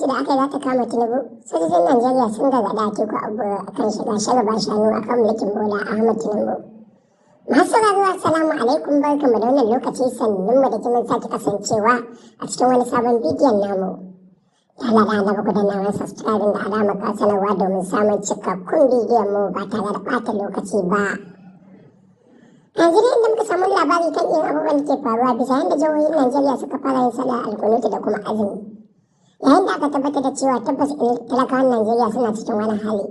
gwamnati da aka yi za ta kama Tinubu, sojojin Najeriya sun gargaɗa Atiku Abubakar akan shiga shagaba shanu akan mulkin Bola Ahmed Tinubu. Masu sauraro assalamu alaikum, barkanmu da wannan lokaci, sannunmu da jimin sake kasancewa a cikin wani sabon bidiyon namu. Allah da annabi ku danna mana subscribing da alamar ka sanarwa domin samun cikakkun bidiyon mu ba tare da ɓata lokaci ba. Yanzu dai inda muka samu labari kan irin abubuwan da ke faruwa bisa yadda jihohin Najeriya suka fara yin sallar alkunuti da kuma azumi. Yayin da aka tabbatar da cewa tabbas talakawan Najeriya suna cikin wani hali,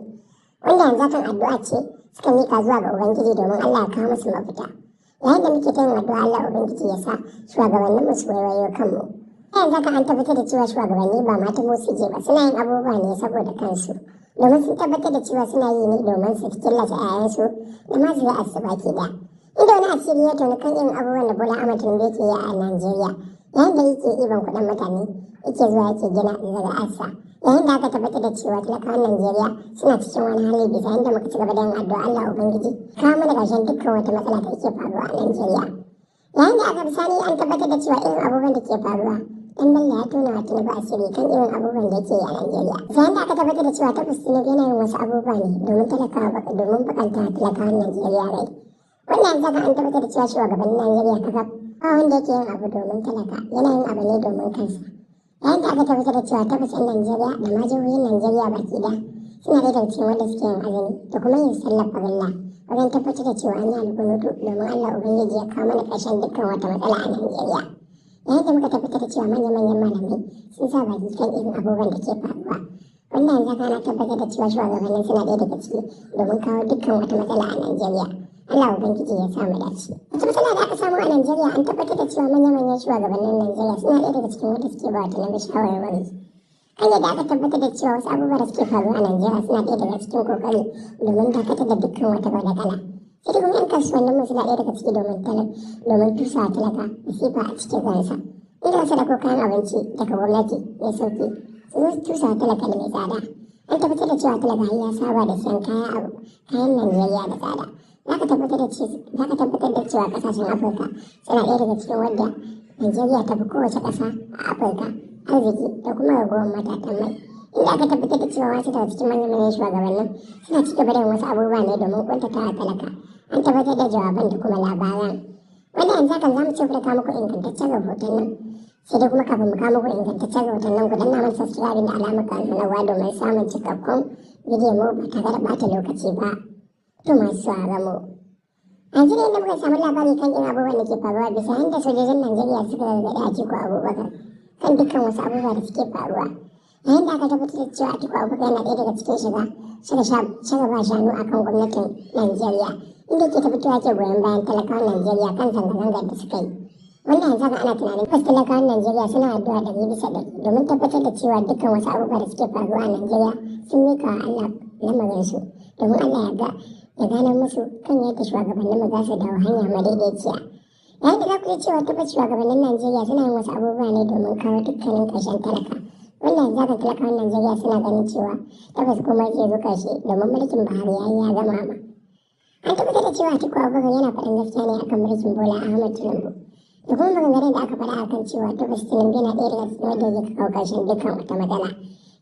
wanda yanzu kan addu'a ce suka mika zuwa ga Ubangiji domin Allah ya kawo musu mafita. Yayin da muke ta yin addu'a Allah Ubangiji ya sa shugabannin mu su waiwayo kanmu. Yanzu kan an tabbatar da cewa shugabanni ba mata su je ba, suna yin abubuwa ne saboda kansu, domin sun tabbatar da cewa suna yi ne domin su killace 'ya'yansu da ma zuri'ar su baki ɗaya. Inda wani asiri ya toni kan irin abubuwan da Bola Ahmed Tinubu yake yi a Najeriya, yayin da yake ɗiban kuɗin mutane yake zuwa yake gina zuri'arsa. Yayin da aka tabbatar da cewa talakawan Najeriya suna cikin wani hali bisa yadda muka ci gaba da yin addu'a Allah Ubangiji kawo mana ƙarshen dukkan wata matsala da yake faruwa a Najeriya. Yayin da aka bisani an tabbatar da cewa irin abubuwan da ke faruwa, dan Bello ya tona wa Tinubu asiri kan irin abubuwan da yake yi a Najeriya. Yayin da aka tabbatar da cewa tabbas Tinubu yana yin wasu abubuwa ne domin bakanta talakawan Najeriya rai. Wannan zaka an tabbatar da cewa shugabannin Najeriya kakaf ba wanda yake yin abu domin talaka, yana yin abu ne domin kansa. Yayin da aka tabbatar da cewa tabbas 'yan Najeriya da ma jihohin Najeriya baki ɗaya suna da daga cikin wanda suke yin azumi da kuma yin sallar farilla wajen tabbatar da cewa an yi alkunutu domin Allah Ubangiji ya kawo mana ƙarshen dukkan wata matsala a Najeriya. Yayin da muka tabbatar da cewa manya-manyan malamai sun sa baki kan irin abubuwan da ke faruwa. Wannan yanzu ana tabbatar da cewa shugabannin suna ɗaya daga ciki domin kawo dukkan wata matsala a Najeriya. Allah Ubangiji ya samu dace. Wata matsala da aka samu a Najeriya an tabbatar da cewa manya-manyan shugabannin Najeriya suna ɗaya daga cikin wanda suke ba wa Tinubu shawarwari. Hanyar da aka tabbatar da cewa wasu abubuwa da suke faruwa a Najeriya suna ɗaya daga cikin kokari domin dakatar da dukkan wata badakala. Sai da kuma 'yan kasuwannin mu suna ɗaya daga ciki domin tusa talaka masifa a cikin ransa. Inda wasu da kayan abinci daga gwamnati mai sauki sun tusa talaka da mai tsada. An tabbatar da cewa talaka ya saba da siyan kayan Najeriya da tsada. Za ka tabbatar da cewa kasashen Afirka suna ɗaya daga cikin wadda Najeriya ta fi kowace ƙasa a Afirka arziki da kuma ragowar matatan mai. Inda aka tabbatar da cewa wasu daga cikin manyan shugabannin suna ci gaba da yin wasu abubuwa ne domin kuntata wa talaka. An tabbatar da jawaban da kuma labaran. Wanda yanzu hakan za mu ce ku da kawo muku ingantaccen rahoton nan. Sai dai kuma kafin mu kawo muku ingantaccen rahoton nan ku danna mana subscribe da alamar sanarwa domin samun cikakkun bidiyon mu ba tare da ɓata lokaci ba. To masu sauraron mu, yanzu ne da muka samu labari kan irin abubuwan da ke faruwa bisa yadda sojojin Najeriya suka gargaɗi Atiku Abubakar kan dukkan wasu abubuwa da suke faruwa. Yayin da aka tabbatar da cewa Atiku Abubakar yana ɗaya daga cikin shiga ba shanu akan gwamnatin Najeriya, inda ke tabbatuwa ke goyon bayan talakawan Najeriya kan zanga-zangar da suka yi. Wannan yanzu haka ana tunanin wasu talakawan Najeriya suna addu'a 100% domin tabbatar da cewa dukkan wasu abubuwa da suke faruwa a Najeriya sun miƙa wa Allah lamarinsu domin Allah ya gane musu kan yadda shugabannin mu za su dawo hanya madaidaiciya. Yayin da za ku ji cewa tabbas shugabannin Najeriya suna yin wasu abubuwa ne domin kawo dukkanin ƙarshen talaka. Wannan yanzu haka talakawan Najeriya suna ganin cewa tabbas komai zai zo ƙarshe domin mulkin Buhari ya gama ma. An tabbatar da cewa Atiku Abubakar yana faɗin gaskiya ne akan mulkin Bola Ahmed Tinubu. Da kuma maganganun da aka faɗa akan cewa tabbas Tinubu yana ɗaya daga cikin wanda zai kawo ƙarshen dukkan wata matsala.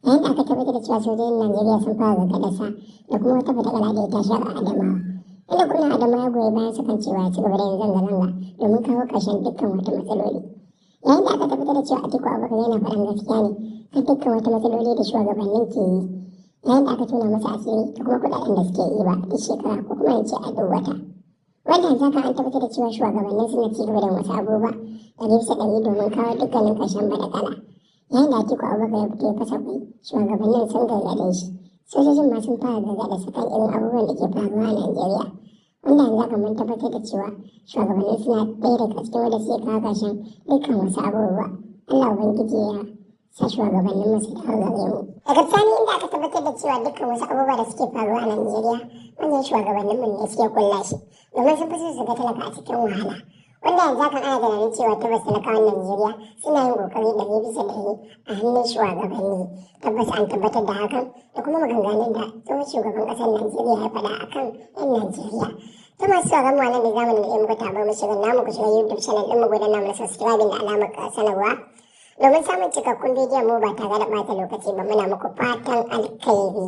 Yayin da aka tabbatar da cewa sojojin Najeriya sun fara gargaɗarsa da kuma wata fatakala da ya tashi a Adamawa. Inda gwamnan Adamawa ya goyi bayan su kan cewa ya ci gaba da yin zanga-zanga domin kawo ƙarshen dukkan wata matsaloli. Yayin da aka tabbatar da cewa Atiku Abubakar yana faɗin gaskiya ne kan dukkan wata matsaloli da shugabannin ke yi. Yayin da aka tona masa asiri da kuma kuɗaɗen da suke yi ba duk shekara ko kuma in ce a duk wata. Wannan zaka an tabbatar da cewa shugabannin suna ci gaba da wasu abubuwa 100% domin kawo dukkanin ƙarshen badakala. Yayin da Atiku Abubakar ya fito ya fasa kwai, shugabannin sun gargaɗe shi. Sojojin ma sun fara gargaɗa su kan irin abubuwan da ke faruwa a Najeriya. Wanda yanzu haka mun tabbatar da cewa shugabannin suna ɗaya daga cikin wanda suke kawo ƙarshen dukkan wasu abubuwa. Allah Ubangiji ya sa shugabannin mu su dawo gare mu. Daga bisani inda aka tabbatar da cewa dukkan wasu abubuwa da suke faruwa a Najeriya, manyan shugabannin mu ne suke kulla shi domin sun fi so su ga talaka a cikin wahala. Wanda yanzu hakan ana tunanin cewa tabbas talakawan Najeriya suna yin kokari 100% a hannun shugabanni. Tabbas an tabbatar da hakan da kuma maganganun da tsohon shugaban ƙasar Najeriya ya faɗa akan 'yan Najeriya. Ta masu sauran mu nan da zamanin da muka tabar mu shirin namu ku shiga YouTube channel ɗin mu gudanar mana subscribing da alamar sanarwa Domin samun cikakkun bidiyon mu ba tare da ɓata lokaci ba, muna muku fatan alkhairi.